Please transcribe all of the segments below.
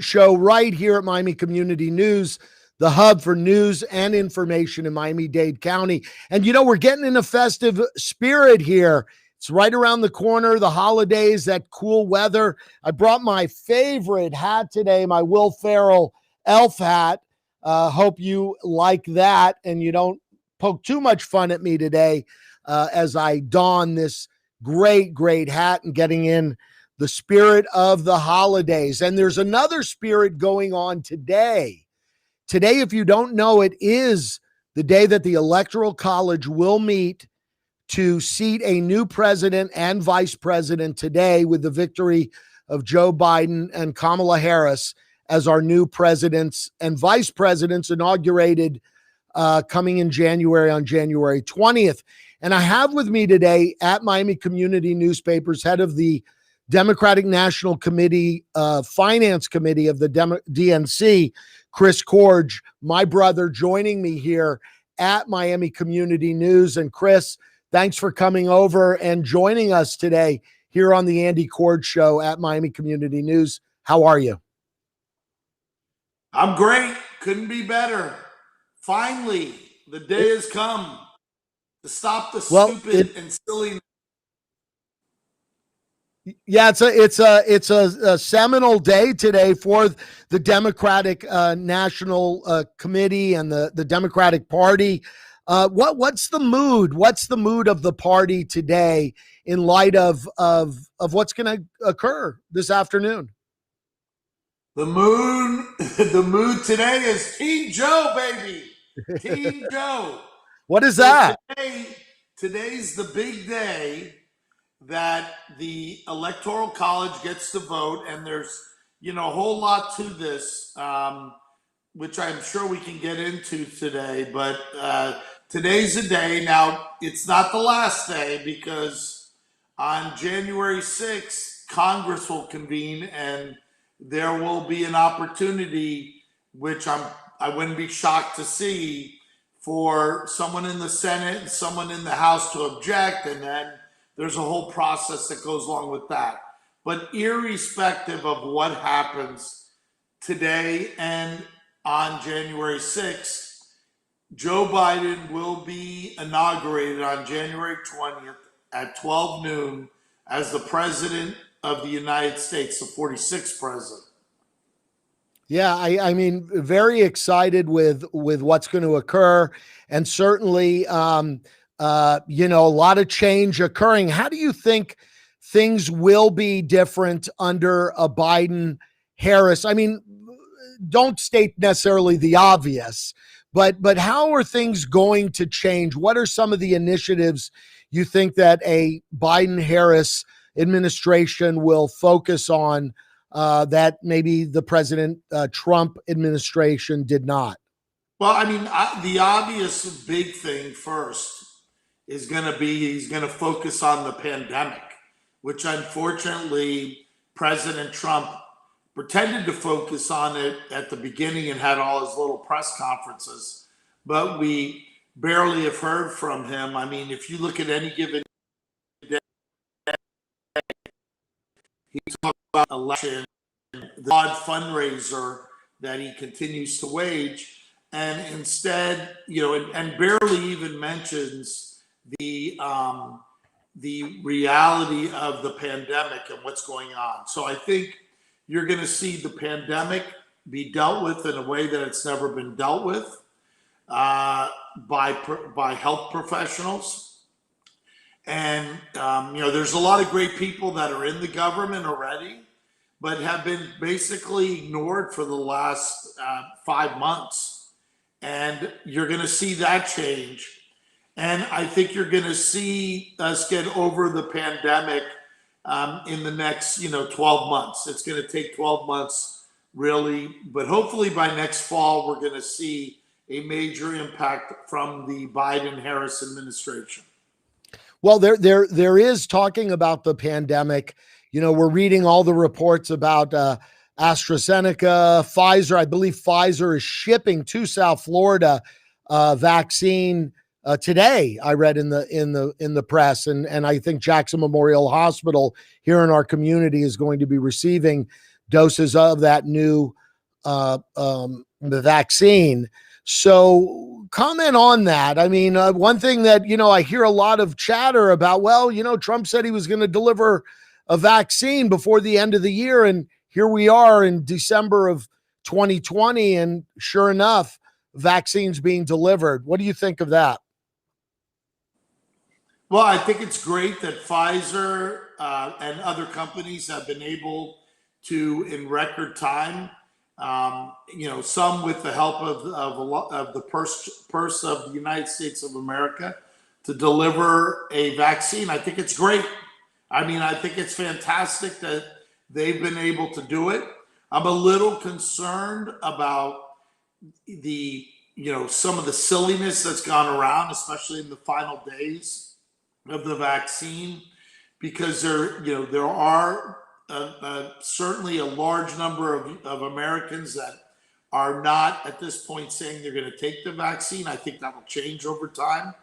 show right here at Miami Community News, the hub for news and information in Miami-Dade County. And, we're getting in a festive spirit here. It's right around the corner, the holidays, that cool weather. I brought my favorite hat today, my Will Ferrell elf hat. Hope you like that and you don't poke too much fun at me today as I don this great, great hat and getting in the spirit of the holidays. And there's another spirit going on today. Today, if you don't know, it is the day that the Electoral College will meet to seat a new president and vice president today, with the victory of Joe Biden and Kamala Harris as our new presidents and vice presidents, inaugurated coming in January, on January 20th. And I have with me today at Miami Community Newspapers, head of the Democratic National Committee, Finance Committee of the DNC, Chris Korge, my brother, joining me here at Miami Community News. And Chris, thanks for coming over and joining us today here on the Andy Korge Show at Miami Community News. How are you? I'm great. Couldn't be better. Finally, the day has come to stop the stupid and silly. Yeah, it's a seminal day today for the Democratic National Committee and the Democratic Party. What's the mood? What's the mood of the party today in light of what's going to occur this afternoon? The mood today is Team Joe, baby. Team Joe. What is that? Today's the big day that the Electoral College gets to vote, and there's a whole lot to this, which I'm sure we can get into today. But today's the day. Now, it's not the last day, because on January 6th, Congress will convene, and there will be an opportunity, which I wouldn't be shocked to see, for someone in the Senate and someone in the House to object, and then there's a whole process that goes along with that. But irrespective of what happens today and on January 6th, Joe Biden will be inaugurated on January 20th at 12 noon as the president of the United States, the 46th president. Yeah, I mean, very excited with what's going to occur, and certainly, a lot of change occurring. How do you think things will be different under a Biden-Harris? I mean, don't state necessarily the obvious, but how are things going to change? What are some of the initiatives you think that a Biden-Harris administration will focus on that maybe the President Trump administration did not? Well, I mean, the obvious big thing first is going to be he's going to focus on the pandemic, which unfortunately President Trump pretended to focus on it at the beginning and had all his little press conferences, but we barely have heard from him. I mean, if you look at any given day, he talks about election, the odd fundraiser that he continues to wage, and instead, and barely even mentions the reality of the pandemic and what's going on. So I think you're going to see the pandemic be dealt with in a way that it's never been dealt with by health professionals. And, there's a lot of great people that are in the government already, but have been basically ignored for the last 5 months. And you're going to see that change. And I think you're going to see us get over the pandemic in the next, 12 months. It's going to take 12 months, really. But hopefully by next fall, we're going to see a major impact from the Biden-Harris administration. Well, there is talking about the pandemic. We're reading all the reports about AstraZeneca, Pfizer. I believe Pfizer is shipping to South Florida vaccine today. I read in the press, and I think Jackson Memorial Hospital here in our community is going to be receiving doses of that new the vaccine. So comment on that. I mean, one thing that, I hear a lot of chatter about, well, Trump said he was going to deliver a vaccine before the end of the year. And here we are in December of 2020. And sure enough, vaccines being delivered. What do you think of that? Well, I think it's great that Pfizer and other companies have been able to, in record time, some with the help of the purse of the United States of America, to deliver a vaccine. I think it's great. I mean, I think it's fantastic that they've been able to do it. I'm a little concerned about the, some of the silliness that's gone around, especially in the final days of the vaccine, because there are certainly a large number of Americans that are not at this point saying they're going to take the vaccine. I think that will change over time,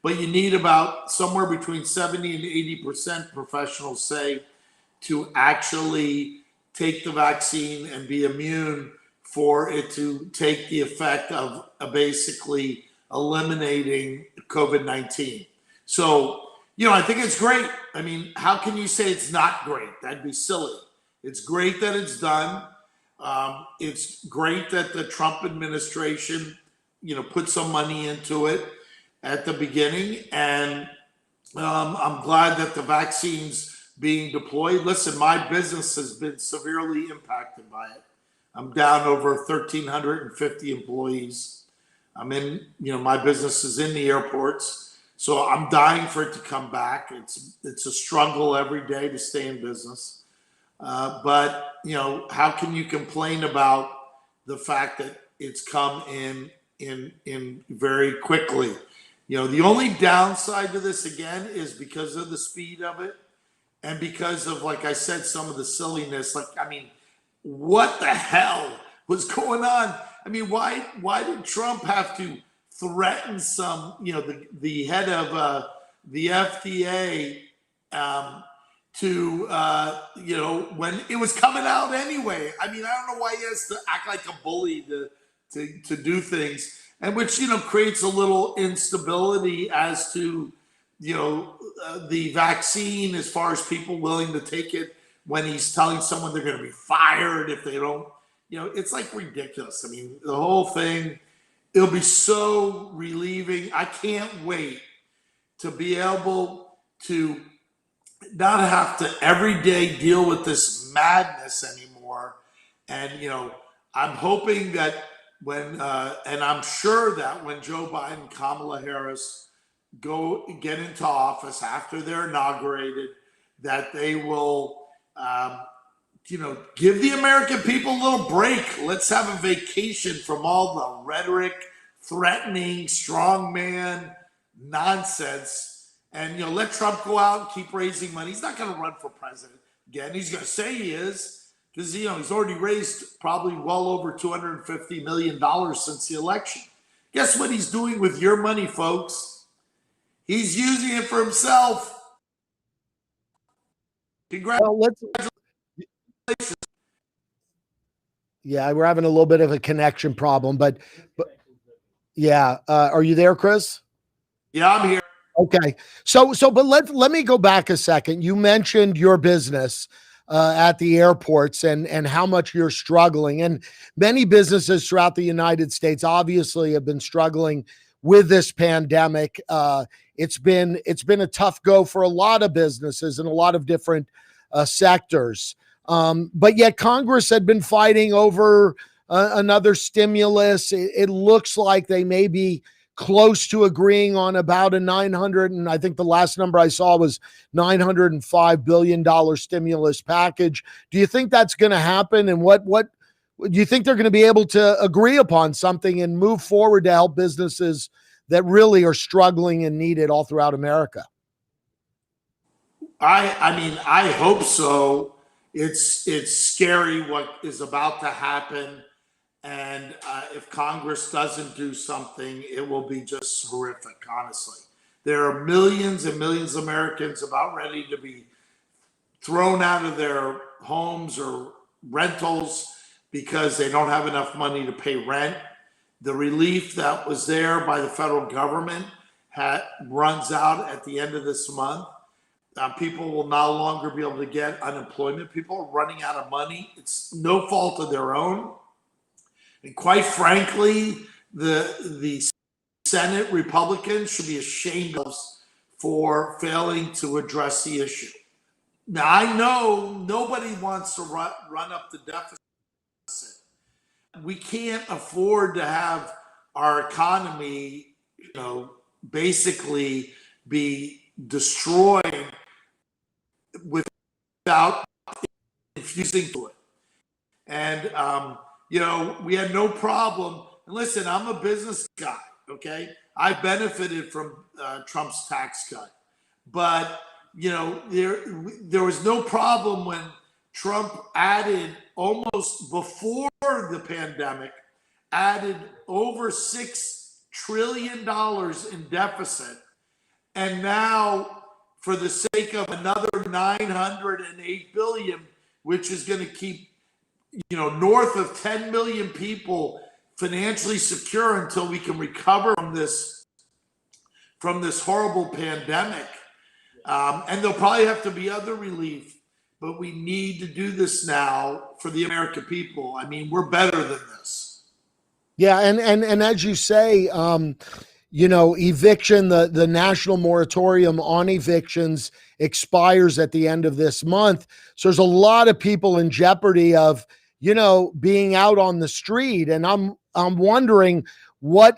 but you need about somewhere between 70 and 80% professionals say to actually take the vaccine and be immune for it to take the effect of basically eliminating COVID-19. So, I think it's great. I mean, how can you say it's not great? That'd be silly. It's great that it's done. It's great that the Trump administration, put some money into it at the beginning. And I'm glad that the vaccine's being deployed. Listen, my business has been severely impacted by it. I'm down over 1,350 employees. I'm in, my business is in the airports. So I'm dying for it to come back. It's a struggle every day to stay in business. But how can you complain about the fact that it's come in very quickly? The only downside to this, again, is because of the speed of it and because of, like I said, some of the silliness. What the hell was going on? I mean, why did Trump have to threaten some, the head of the FDA when it was coming out anyway? I mean, I don't know why he has to act like a bully to do things, and which, creates a little instability as to, the vaccine, as far as people willing to take it, when he's telling someone they're going to be fired if they don't, it's like ridiculous. I mean, the whole thing, it'll be so relieving. I can't wait to be able to not have to every day deal with this madness anymore. And, I'm hoping that and I'm sure that when Joe Biden and Kamala Harris get into office after they're inaugurated, that they will, give the American people a little break. Let's have a vacation from all the rhetoric, threatening, strongman nonsense, and let Trump go out and keep raising money. He's not going to run for president again. He's going to say he is, because he's already raised probably well over $250 million since the election. Guess what he's doing with your money, folks? He's using it for himself. Congratulations. Yeah, we're having a little bit of a connection problem, but yeah. Are you there, Chris? Yeah, I'm here. Okay. But let me go back a second. You mentioned your business at the airports and how much you're struggling, and many businesses throughout the United States obviously have been struggling with this pandemic. It's been a tough go for a lot of businesses in a lot of different sectors. But yet Congress had been fighting over another stimulus. It looks like they may be close to agreeing on about a 900, and I think the last number I saw was $905 billion stimulus package. Do you think that's going to happen? And what do you think they're going to be able to agree upon something and move forward to help businesses that really are struggling and need it all throughout America? I mean, I hope so. It's scary what is about to happen. And if Congress doesn't do something, it will be just horrific, honestly. There are millions and millions of Americans about ready to be thrown out of their homes or rentals because they don't have enough money to pay rent. The relief that was there by the federal government runs out at the end of this month. People will no longer be able to get unemployment. People are running out of money. It's no fault of their own. And quite frankly, the Senate Republicans should be ashamed of us for failing to address the issue. Now, I know nobody wants to run up the deficit. We can't afford to have our economy, basically be destroyed without infusing to it. And, we had no problem. And listen, I'm a business guy, okay? I benefited from Trump's tax cut. But, there was no problem when Trump added, almost before the pandemic, added over $6 trillion in deficit. And now, for the sake of another $908 billion, which is going to keep, north of 10 million people financially secure until we can recover from this horrible pandemic. And there'll probably have to be other relief, but we need to do this now for the American people. I mean, we're better than this. Yeah, and as you say, eviction, the national moratorium on evictions expires at the end of this month. So there's a lot of people in jeopardy of, being out on the street. And I'm wondering all of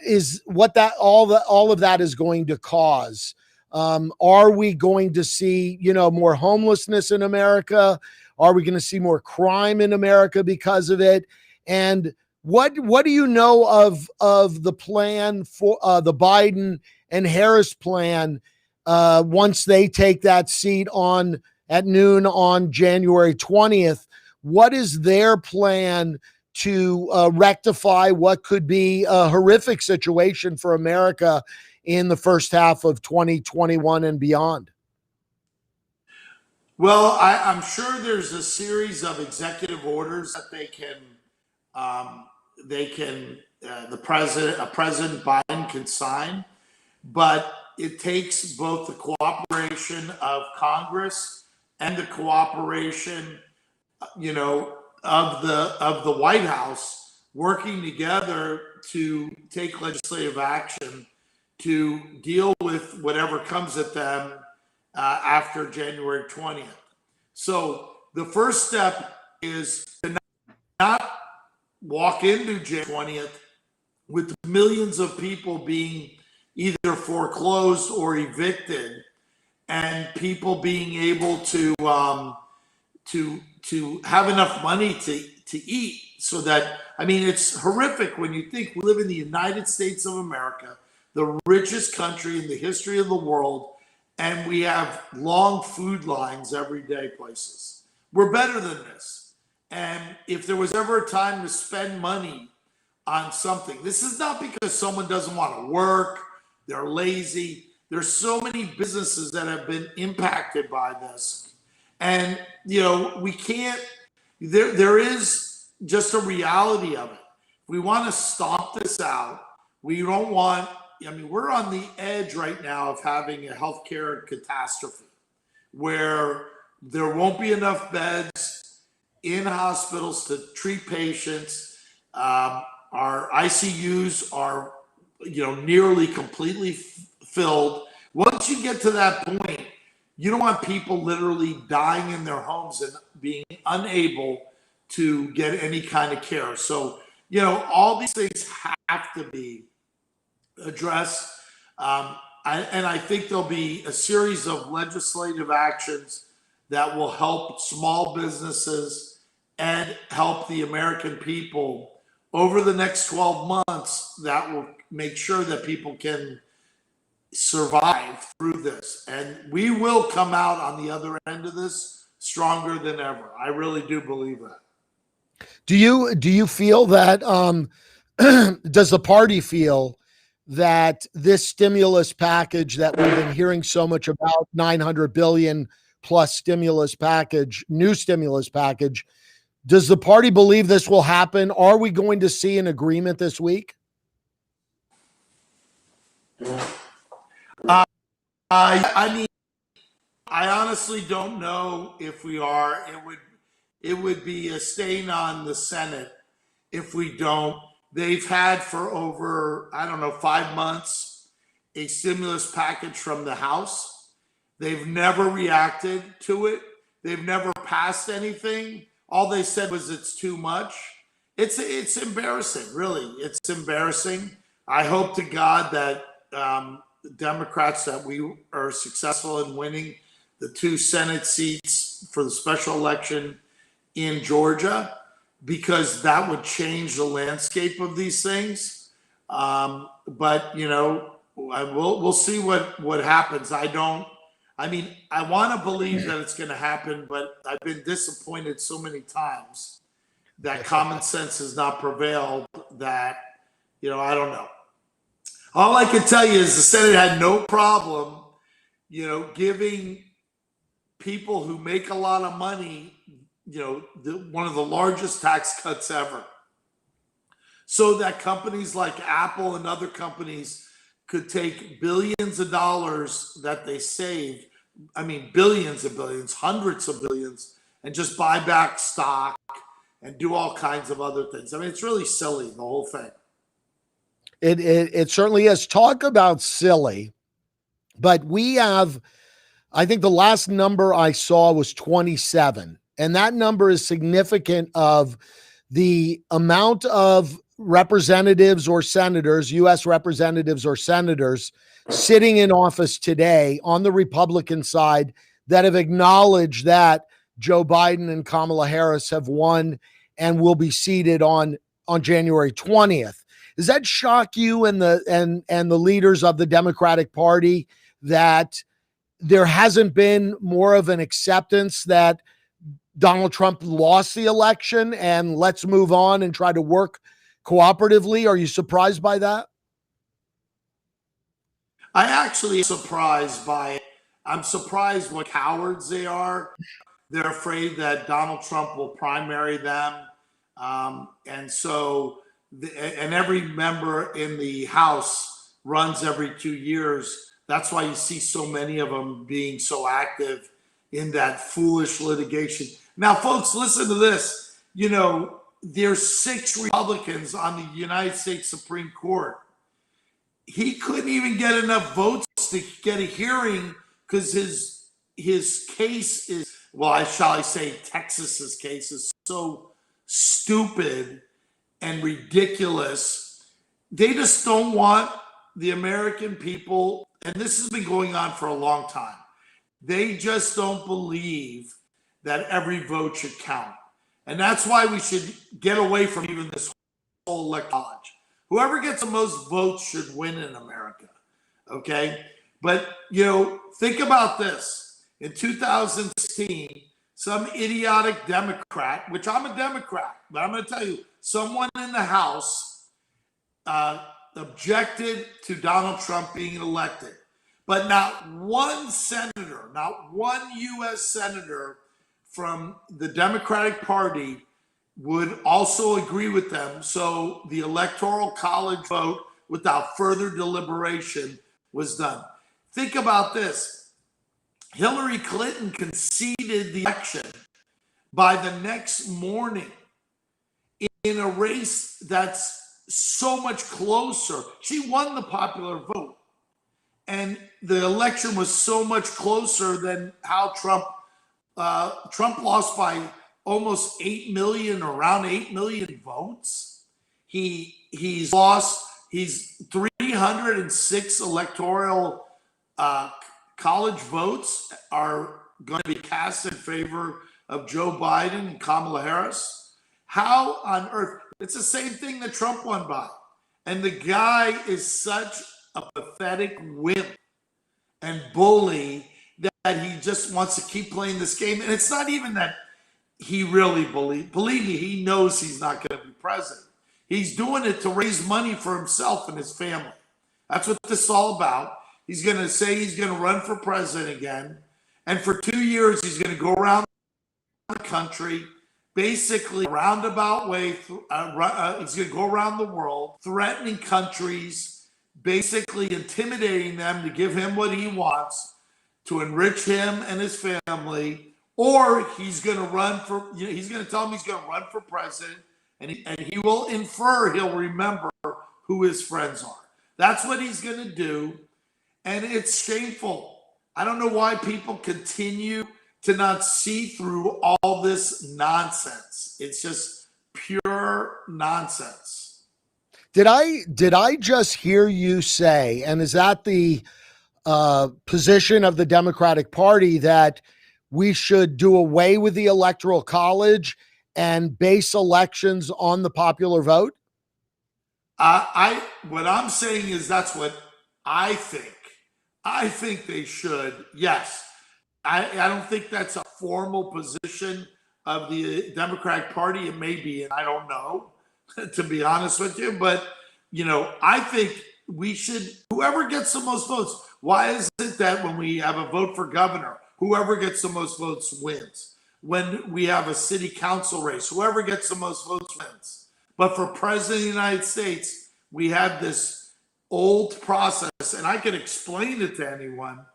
that is going to cause. Are we going to see, more homelessness in America? Are we going to see more crime in America because of it? And what do you know of the plan for the Biden and Harris plan once they take that seat at noon on January 20th? What is their plan to rectify what could be a horrific situation for America in the first half of 2021 and beyond? Well, I'm sure there's a series of executive orders that President Biden can sign, but it takes both the cooperation of Congress and the cooperation, of the White House working together to take legislative action to deal with whatever comes at them after January 20th. So the first step is to not walk into January 20th with millions of people being either foreclosed or evicted, and people being able to have enough money to eat. So that, it's horrific when you think we live in the United States of America, the richest country in the history of the world, and we have long food lines every day places. We're better than this. And if there was ever a time to spend money on something, this is not because someone doesn't want to work, they're lazy. There's so many businesses that have been impacted by this. And, we can't, there is just a reality of it. We want to stomp this out. We don't want, we're on the edge right now of having a healthcare catastrophe where there won't be enough beds in hospitals to treat patients. Our ICUs are, nearly completely filled. Once you get to that point, you don't want people literally dying in their homes and being unable to get any kind of care. So, all these things have to be addressed. I think there'll be a series of legislative actions that will help small businesses and help the American people over the next 12 months that will make sure that people can survive through this. And we will come out on the other end of this stronger than ever. I really do believe that. Do you feel that, does the party feel that this stimulus package that we've been hearing so much about, 900 billion plus stimulus package, new stimulus package, Does the party believe this will happen? Are we going to see an agreement this week? I mean, I honestly don't know if we are. It would be a stain on the Senate if we don't. They've had for over, I don't know, 5 months a stimulus package from the House. They've never reacted to it. They've never passed anything. All they said was it's too much. It's embarrassing, really. It's embarrassing. I hope to God that Democrats, that we are successful in winning the 2 Senate seats for the special election in Georgia, because that would change the landscape of these things. But we'll see what happens. I want to believe that it's going to happen, but I've been disappointed so many times that common sense has not prevailed. That I don't know. All I can tell you is the Senate had no problem, giving people who make a lot of money, one of the largest tax cuts ever, so that companies like Apple and other companies could take billions of dollars that they saved, billions of billions, hundreds of billions, and just buy back stock and do all kinds of other things. It's really silly, the whole thing. It certainly is. Talk about silly, but we have, I think the last number I saw was 27, and that number is significant of the amount of representatives or senators, U.S. representatives or senators sitting in office today on the Republican side that have acknowledged that Joe Biden and Kamala Harris have won and will be seated on January 20th. Does that shock you and the leaders of the Democratic Party that there hasn't been more of an acceptance that Donald Trump lost the election and let's move on and try to work cooperatively? Are you surprised by that? I actually am surprised by it. I'm surprised what cowards they are. They're afraid that Donald Trump will primary them. And every member in the House runs every 2 years. That's why you see so many of them being so active in that foolish litigation. Now, folks, listen to this. There's 6 Republicans on the United States Supreme Court. He couldn't even get enough votes to get a hearing because his case is, shall I say, Texas's case is so stupid and ridiculous. They just don't want the American people, and this has been going on for a long time. They just don't believe that every vote should count. And that's why we should get away from even this whole Electoral College. Whoever gets the most votes should win in America. Okay? But, think about this. In 2016, some idiotic Democrat, which I'm a Democrat, but I'm going to tell you, someone in the House objected to Donald Trump being elected. But not one senator, not one U.S. senator from the Democratic Party would also agree with them. So the Electoral College vote, without further deliberation, was done. Think about this. Hillary Clinton conceded the election by the next morning in a race that's so much closer. She won the popular vote. And the election was so much closer than how Trump lost by almost 8 million, around 8 million votes. He's lost. He's 306 electoral college votes are going to be cast in favor of Joe Biden and Kamala Harris. How on earth? It's the same thing that Trump won by. And the guy is such a pathetic wimp and bully that he just wants to keep playing this game. And it's not even that he really believe me, he knows he's not going to be president. He's doing it to raise money for himself and his family. That's what this is all about. He's going to say he's going to run for president again. And for 2 years, he's going to go around the country basically a roundabout way. He's going to go around the world, threatening countries, basically intimidating them to give him what he wants, to enrich him and his family, or he's going to run for, he's going to tell him he's going to run for president, and he will infer he'll remember who his friends are. That's what he's going to do, and it's shameful. I don't know why people continue to not see through all this nonsense. It's just pure nonsense. Did I just hear you say, and is that the position of the Democratic Party, that we should do away with the Electoral College and base elections on the popular vote? What I'm saying is that's what I think. I think they should. Yes. I don't think that's a formal position of the Democratic Party. It may be, and I don't know, to be honest with you. But, I think we should, whoever gets the most votes. Why is it that when we have a vote for governor, whoever gets the most votes wins? When we have a city council race, whoever gets the most votes wins. But for president of the United States, we have this old process, and I can explain it to anyone,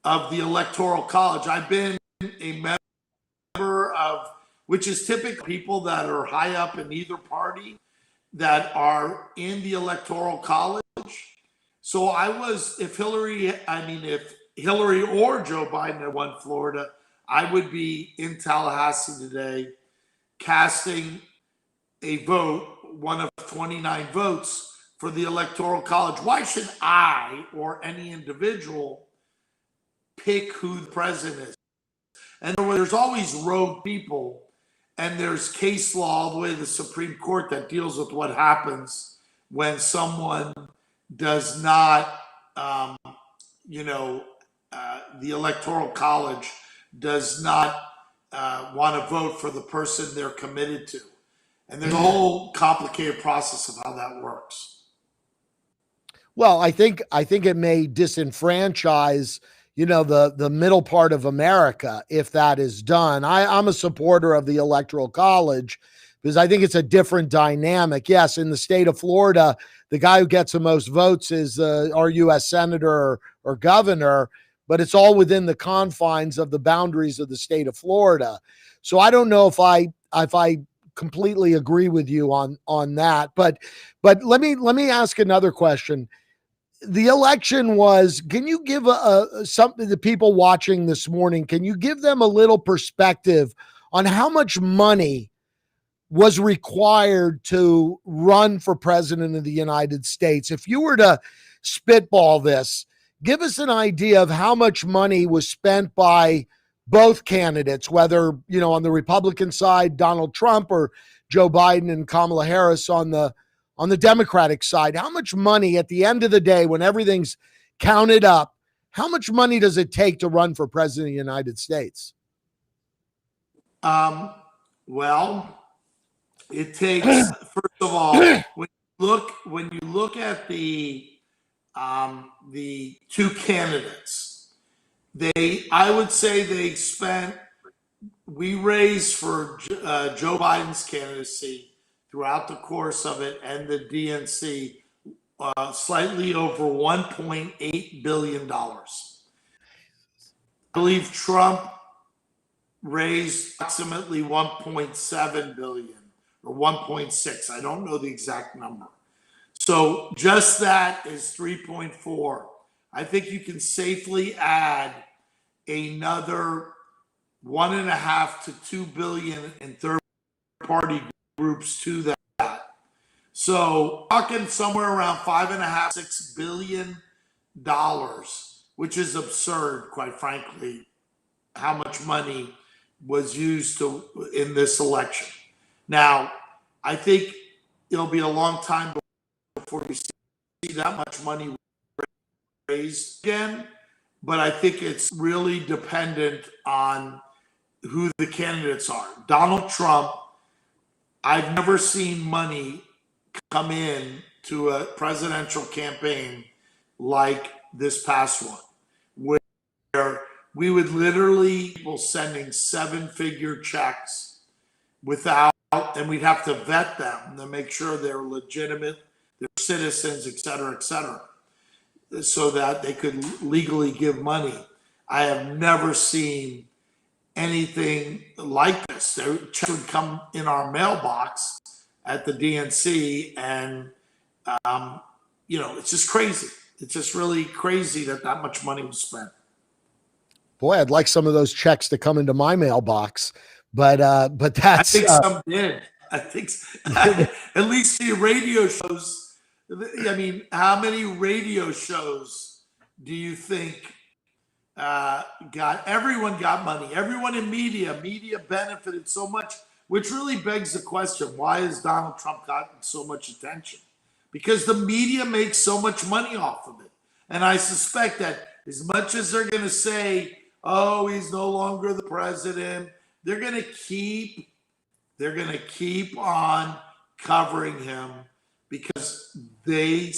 of the Electoral College. I've been a member of, which is typically people that are high up in either party that are in the Electoral College. So if Hillary or Joe Biden had won Florida, I would be in Tallahassee today casting a vote, one of 29 votes for the Electoral College. Why should I or any individual pick who the president is? And there's always rogue people, and there's case law all the way to the Supreme Court that deals with what happens when someone does not, the Electoral College does not want to vote for the person they're committed to. And there's a whole complicated process of how that works. Well, I think it may disenfranchise, the middle part of America if that is done. I'm a supporter of the Electoral College because I think it's a different dynamic. Yes, in the state of Florida, the guy who gets the most votes is our U.S. senator or governor, but it's all within the confines of the boundaries of the state of Florida. So I don't know if I completely agree with you on that. But let me ask another question. The election was, can you give something to the people watching this morning? Can you give them a little perspective on how much money was required to run for president of the United States? If you were to spitball this, give us an idea of how much money was spent by both candidates, whether, on the Republican side, Donald Trump, or Joe Biden and Kamala Harris on the Democratic side. How much money at the end of the day, when everything's counted up, how much money does it take to run for president of the United States? Well, it takes, first of all, when you look at the two candidates, I would say we raised for Joe Biden's candidacy throughout the course of it, and the DNC, slightly over $1.8 billion. I believe Trump raised approximately 1.7 billion or 1.6. I don't know the exact number. So just that is 3.4. I think you can safely add another 1.5 to 2 billion in third party groups to that. So talking somewhere around $5.5–6 billion, which is absurd, quite frankly, how much money was used in this election. Now, I think it'll be a long time before we see that much money raised again, but I think it's really dependent on who the candidates are. Donald Trump, I've never seen money come in to a presidential campaign like this past one, where we would literally people sending 7-figure checks without, and we'd have to vet them to make sure they're legitimate, they're citizens, et cetera, so that they could legally give money. I have never seen anything like this. Their checks would come in our mailbox at the DNC, and it's just crazy. It's just really crazy that much money was spent. Boy, I'd like some of those checks to come into my mailbox, but that's. I think some did. I think at least the radio shows. I mean, how many radio shows do you think everyone got money? Everyone in media benefited so much, which really begs the question: why has Donald Trump gotten so much attention? Because the media makes so much money off of it, and I suspect that as much as they're going to say, "Oh, he's no longer the president," they're going to keep on covering him because they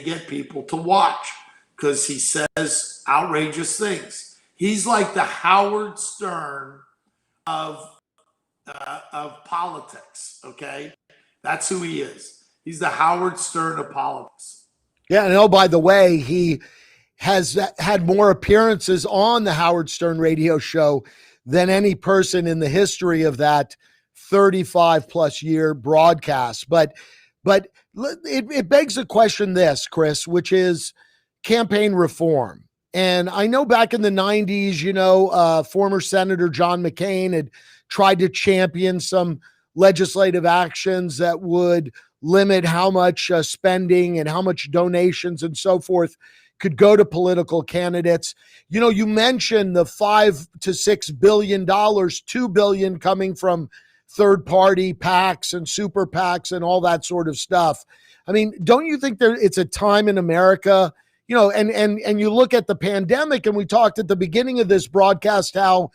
get people to watch because he says outrageous things. He's like the Howard Stern of politics. Okay, that's who he is. He's the Howard Stern of politics. Yeah, and oh, by the way, he has had more appearances on the Howard Stern radio show than any person in the history of that 35 plus year broadcast. But it begs the question this, Chris, which is campaign reform. And I know back in the 90s, former Senator John McCain had tried to champion some legislative actions that would limit how much spending and how much donations and so forth could go to political candidates. You mentioned the $5 to $6 billion, $2 billion coming from third party PACs and super PACs and all that sort of stuff. I mean, don't you think it's a time in America, and you look at the pandemic, and we talked at the beginning of this broadcast how,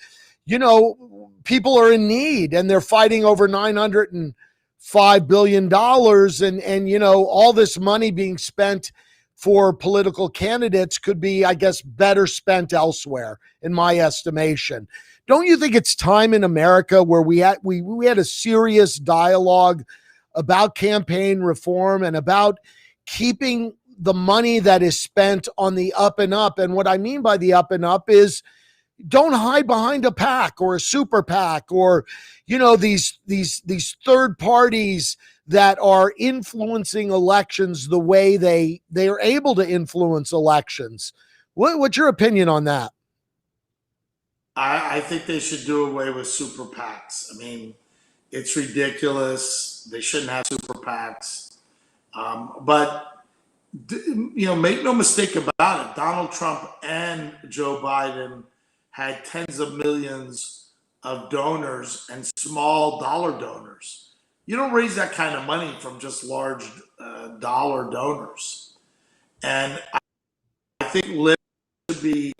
people are in need and they're fighting over $905 billion and all this money being spent for political candidates could be, I guess, better spent elsewhere, in my estimation. Don't you think it's time in America where we had a serious dialogue about campaign reform and about keeping the money that is spent on the up and up? And what I mean by the up and up is don't hide behind a PAC or a super PAC or, these third parties that are influencing elections the way they are able to influence elections. What's your opinion on that? I think they should do away with super PACs. I mean, it's ridiculous. They shouldn't have super PACs. But make no mistake about it. Donald Trump and Joe Biden had tens of millions of donors and small dollar donors. You don't raise that kind of money from just large dollar donors. And I think limits should be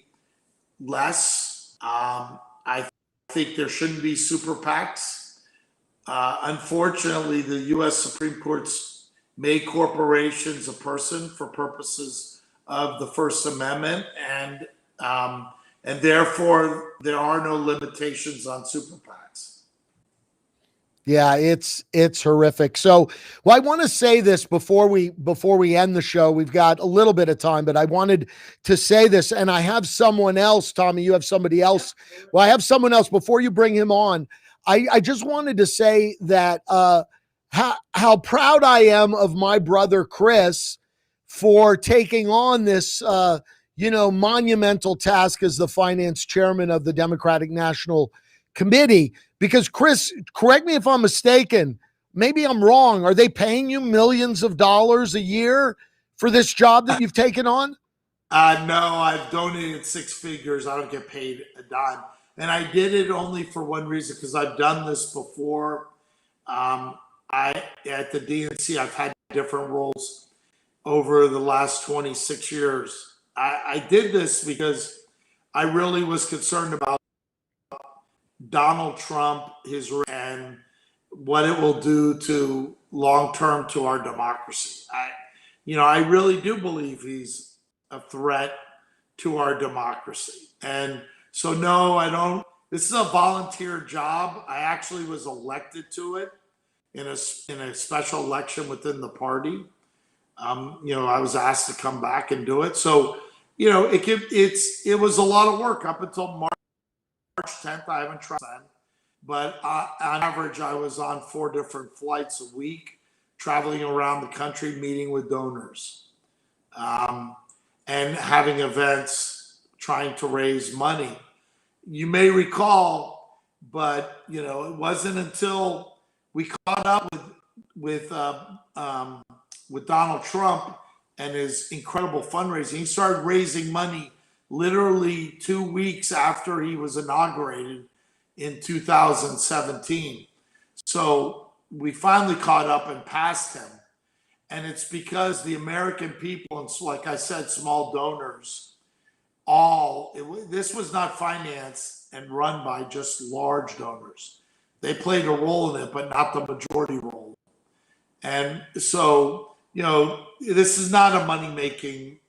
less. I think there shouldn't be super PACs. Unfortunately, the U.S. Supreme Court's made corporations a person for purposes of the First Amendment, and therefore there are no limitations on super PACs. Yeah, it's horrific. So, I want to say this before we end the show. We've got a little bit of time, but I wanted to say this, and I have someone else. Tommy, you have somebody else. Well, I have someone else before you bring him on. I just wanted to say that how proud I am of my brother Chris for taking on this monumental task as the finance chairman of the Democratic National Committee. Because Chris, correct me if I'm mistaken, maybe I'm wrong. Are they paying you millions of dollars a year for this job that you've taken on? No, I've donated six figures. I don't get paid a dime. And I did it only for one reason, because I've done this before. At the DNC, I've had different roles over the last 26 years. I did this because I really was concerned about Donald Trump, and what it will do to long-term to our democracy. I really do believe he's a threat to our democracy. And so, no, I don't This is a volunteer job. I actually was elected to it in a special election within the party. I was asked to come back and do it. So, it was a lot of work up until March 10th. I haven't tried then, but on average, I was on 4 different flights a week, traveling around the country, meeting with donors, and having events, trying to raise money. You may recall, but it wasn't until we caught up with Donald Trump and his incredible fundraising. He started raising money literally 2 weeks after he was inaugurated in 2017. So we finally caught up and passed him. And it's because the American people, and like I said, small donors, this was not financed and run by just large donors. They played a role in it, but not the majority role. And so, this is not a money-making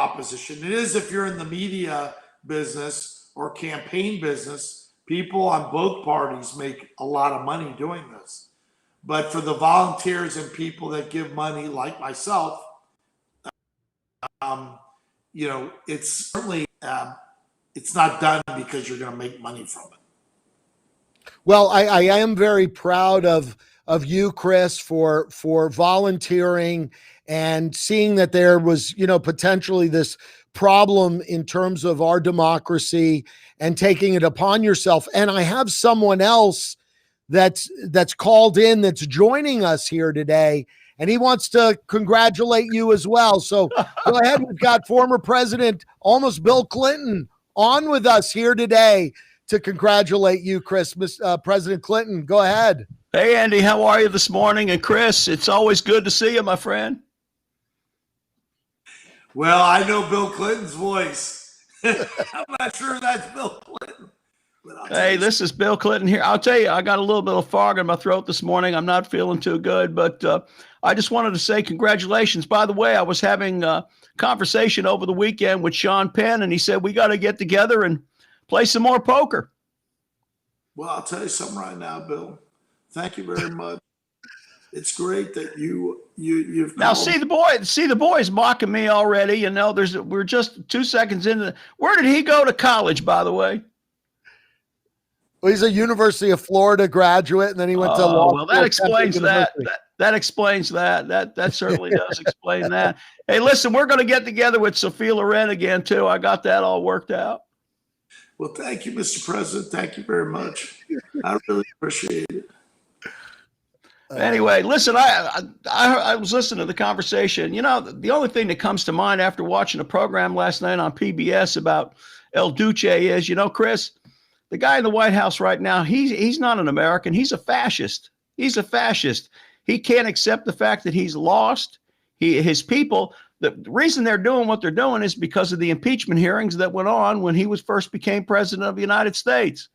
opposition. It is if you're in the media business or campaign business. People on both parties make a lot of money doing this. But for the volunteers and people that give money, like myself, it's certainly it's not done because you're going to make money from it. Well, I am very proud of you, Chris, for volunteering and seeing that there was, potentially this problem in terms of our democracy and taking it upon yourself. And I have someone else that's called in, that's joining us here today, and he wants to congratulate you as well. So go ahead. We've got former President, almost Bill Clinton, on with us here today to congratulate you, Chris. President Clinton, go ahead. Hey, Andy, how are you this morning? And Chris, it's always good to see you, my friend. Well, I know Bill Clinton's voice. I'm not sure that's Bill Clinton. Hey, this is Bill Clinton here. I'll tell you, I got a little bit of fog in my throat this morning. I'm not feeling too good, but I just wanted to say congratulations. By the way, I was having a conversation over the weekend with Sean Penn, and he said, we got to get together and play some more poker. Well, I'll tell you something right now, Bill. Thank you very much. It's great that you've now see the boys mocking me already. We're just 2 seconds into. Where did he go to college, by the way? Well, he's a University of Florida graduate, and then he went to law. Well, that explains that. That explains that. That certainly does explain that. Hey, listen, we're going to get together with Sophia Loren again too. I got that all worked out. Well, thank you, Mr. President. Thank you very much. I really appreciate it. Anyway, listen, I was listening to the conversation. The only thing that comes to mind after watching a program last night on PBS about El Duce is, Chris, the guy in the White House right now, he's not an American. He's a fascist. He's a fascist. He can't accept the fact that he's lost. His people, the reason they're doing what they're doing is because of the impeachment hearings that went on when he first became president of the United States.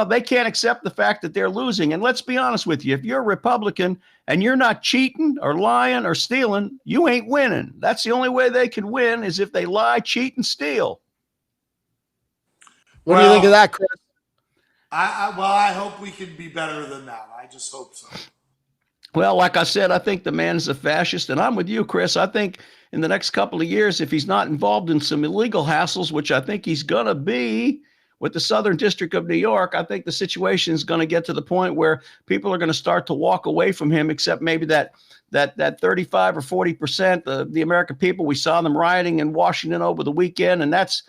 They can't accept the fact that they're losing. And let's be honest with you, if you're a Republican and you're not cheating or lying or stealing, you ain't winning. That's the only way they can win, is if they lie, cheat, and steal. What do you think of that, Chris? I hope we can be better than that. I just hope so. Well, like I said, I think the man is a fascist, and I'm with you, Chris. I think in the next couple of years, if he's not involved in some illegal hassles, which I think he's going to be with the Southern District of New York, I think the situation is going to get to the point where people are going to start to walk away from him, except maybe that 35 or 40% of the American people. We saw them rioting in Washington over the weekend, and that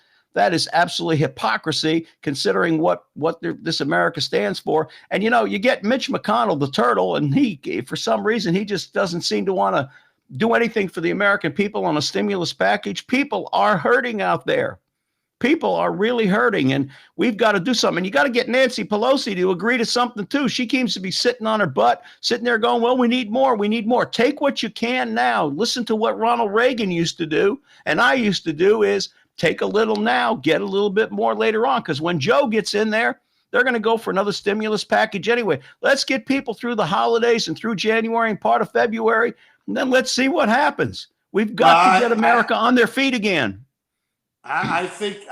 is absolutely hypocrisy, considering what this America stands for. And, you get Mitch McConnell, the turtle, and he, for some reason, he just doesn't seem to want to do anything for the American people on a stimulus package. People are hurting out there. People are really hurting, and we've got to do something. And you got to get Nancy Pelosi to agree to something, too. She seems to be sitting on her butt, sitting there going, well, we need more. We need more. Take what you can now. Listen to what Ronald Reagan used to do, and I used to do, is take a little now, get a little bit more later on, because when Joe gets in there, they're going to go for another stimulus package anyway. Let's get people through the holidays and through January and part of February, and then let's see what happens. We've got to get America on their feet again. I think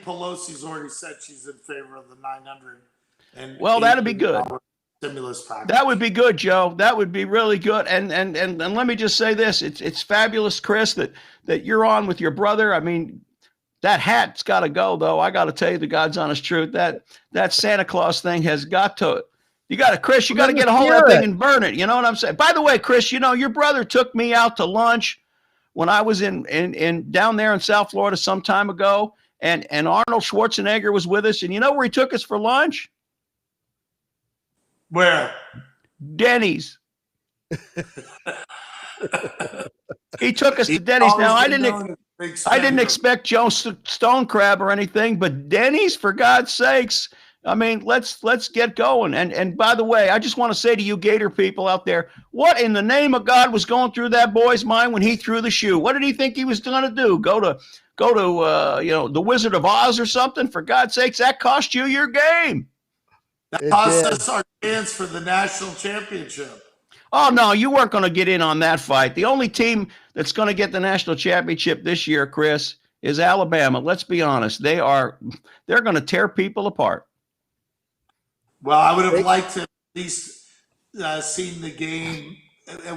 Pelosi's already said she's in favor of the 900 and Well, that'd be good. stimulus package. That would be good, Joe. That would be really good. And let me just say this: it's fabulous, Chris, that you're on with your brother. I mean, that hat's got to go, though. I got to tell you the God's honest truth. That Santa Claus thing has got to. You got to, Chris. You got to get a hold of that thing and burn it. You know what I'm saying? By the way, Chris, you know your brother took me out to lunch when I was in down there in South Florida some time ago, and Arnold Schwarzenegger was with us. And you know where he took us for lunch? Where? Denny's. He took us to Denny's. Now I didn't expect Joe Stone Crab or anything, but Denny's, for God's sakes. I mean, let's get going. And by the way, I just want to say to you Gator people out there, what in the name of God was going through that boy's mind when he threw the shoe? What did he think he was going to do? Go to the Wizard of Oz or something? For God's sakes, that cost you your game. That cost us our chance for the national championship. Oh, no, you weren't going to get in on that fight. The only team that's going to get the national championship this year, Chris, is Alabama. Let's be honest. They're going to tear people apart. Well, I would have liked to at least seen the game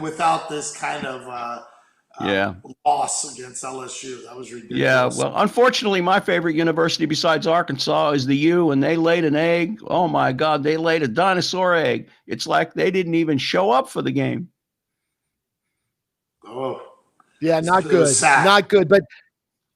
without this kind of loss against LSU. That was ridiculous. Yeah, well, unfortunately, my favorite university besides Arkansas is the U, and they laid an egg. Oh, my God, they laid a dinosaur egg. It's like they didn't even show up for the game. Oh. Yeah, not good. Not good.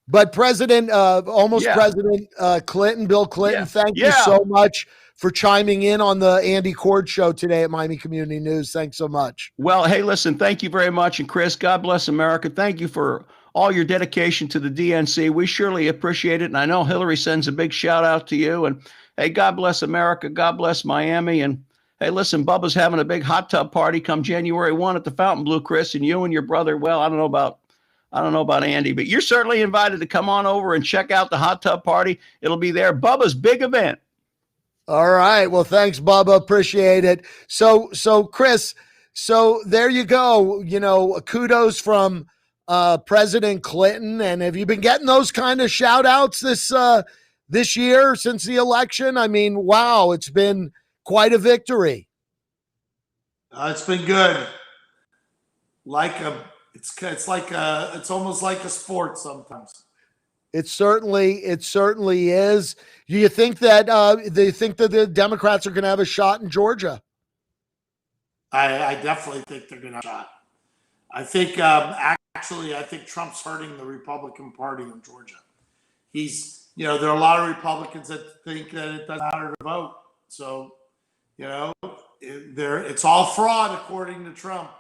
But President, President Clinton, Bill Clinton, thank you so much for chiming in on the Andy Korge show today at Miami Community News. Thanks so much. Well, hey, listen, thank you very much. And Chris, God bless America. Thank you for all your dedication to the DNC. We surely appreciate it. And I know Hillary sends a big shout out to you. And hey, God bless America. God bless Miami. And hey, listen, Bubba's having a big hot tub party come January 1 at the Fontainebleau, Chris, and you and your brother. Well, I don't know about Andy, but you're certainly invited to come on over and check out the hot tub party. It'll be there. Bubba's big event. All right. Well, thanks, Bubba. Appreciate it. So Chris, so there you go. You know, kudos from President Clinton. And have you been getting those kind of shout outs this year since the election? I mean, wow, it's been quite a victory. It's been good. It's almost like a sport sometimes. It certainly is. Do you think that the Democrats are going to have a shot in Georgia? I definitely think they're going to have a shot. I think I think Trump's hurting the Republican Party in Georgia. There are a lot of Republicans that think that it doesn't matter to vote. So, it's all fraud according to Trump.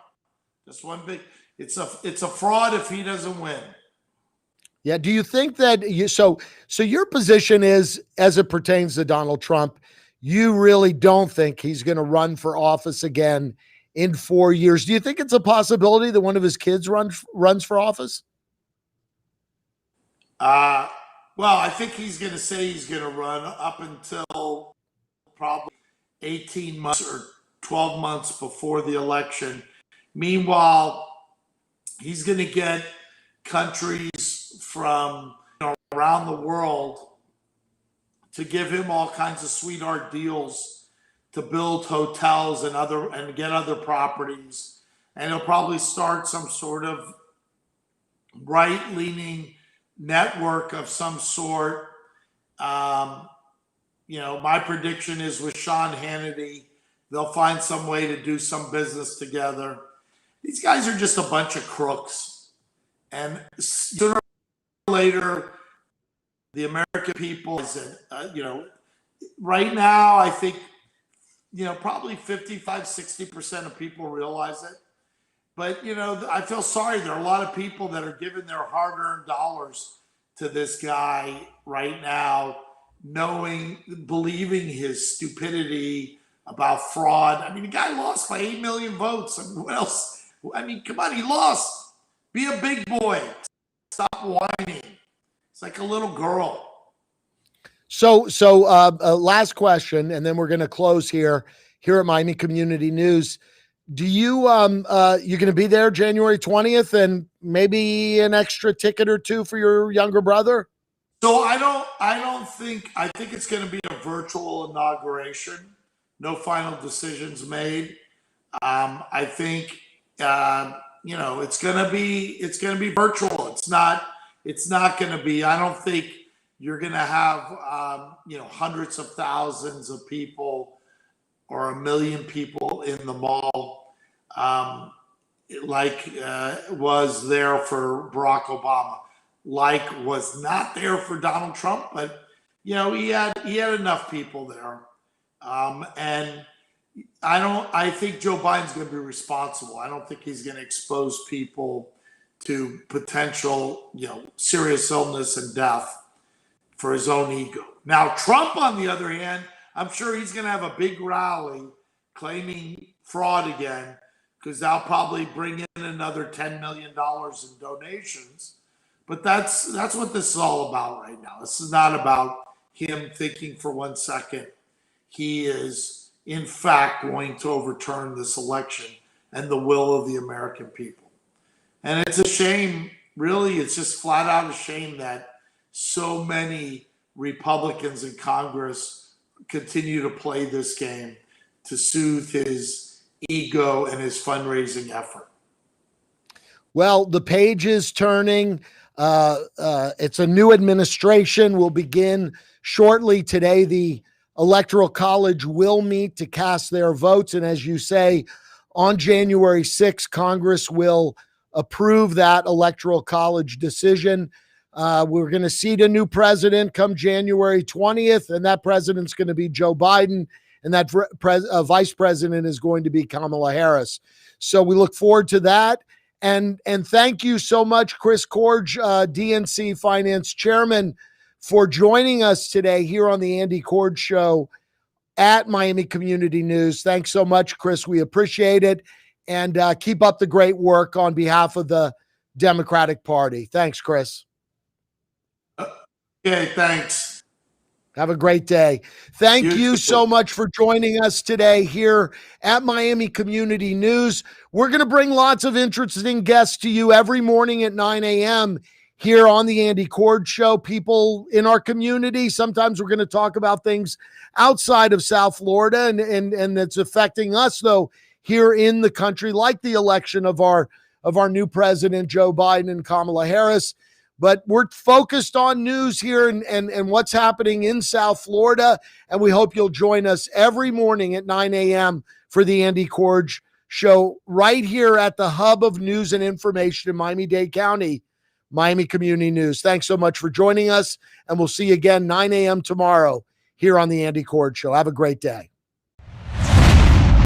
Just one big. It's a fraud if he doesn't win. Yeah. Do you think that so your position is, as it pertains to Donald Trump, you really don't think he's going to run for office again in 4 years? Do you think it's a possibility that one of his kids runs for office? Well, I think he's going to say he's going to run up until probably 18 months or 12 months before the election. Meanwhile, he's going to get countries from around the world to give him all kinds of sweetheart deals to build hotels and get other properties. And he'll probably start some sort of right-leaning network of some sort. My prediction is with Sean Hannity, they'll find some way to do some business together. These guys are just a bunch of crooks. And sooner or later, the American people, right now, I think, probably 55, 60% of people realize it. But, I feel sorry. There are a lot of people that are giving their hard-earned dollars to this guy right now, believing his stupidity about fraud. I mean, the guy lost by 8 million votes. I mean, what else? I mean, come on, he lost. Be a big boy. Stop whining. It's like a little girl. So last question, and then we're going to close here at Miami Community News. Do you you're going to be there January 20th and maybe an extra ticket or two for your younger brother? So I think it's going to be a virtual inauguration. No final decisions made. I think, it's going to be virtual. It's not going to be, I don't think you're going to have, hundreds of thousands of people or 1 million people in the mall, like was there for Barack Obama, like was not there for Donald Trump, but he had enough people there, and I think Joe Biden's going to be responsible. I don't think he's going to expose people to potential, serious illness and death for his own ego. Now, Trump, on the other hand, I'm sure he's going to have a big rally claiming fraud again, because they'll probably bring in another $10 million in donations. But that's what this is all about right now. This is not about him thinking for 1 second he is, in fact, going to overturn this election and the will of the American people. And it's a shame, really, it's just flat out a shame that so many Republicans in Congress continue to play this game to soothe his ego and his fundraising effort. Well, the page is turning. It's a new administration. Will begin shortly today. The Electoral College will meet to cast their votes. And as you say, on January 6th, Congress will approve that Electoral College decision. We're going to seat a new president come January 20th, and that president's going to be Joe Biden, and that vice president is going to be Kamala Harris. So we look forward to that. And thank you so much, Chris Korge, DNC Finance Chairman, for joining us today here on the Andy Korge Show at Miami Community News. Thanks so much, Chris. We appreciate it. And keep up the great work on behalf of the Democratic Party. Thanks, Chris. Okay, thanks. Have a great day. Thank you so much for joining us today here at Miami Community News. We're going to bring lots of interesting guests to you every morning at 9 a.m. here on the Andy Korge Show. People in our community. Sometimes we're going to talk about things outside of South Florida and that's affecting us, though, here in the country, like the election of our new president, Joe Biden and Kamala Harris. But we're focused on news here and what's happening in South Florida. And we hope you'll join us every morning at 9 a.m. for the Andy Korge Show right here at the hub of news and information in Miami-Dade County, Miami Community News. Thanks so much for joining us. And we'll see you again 9 a.m. tomorrow here on the Andy Korge Show. Have a great day.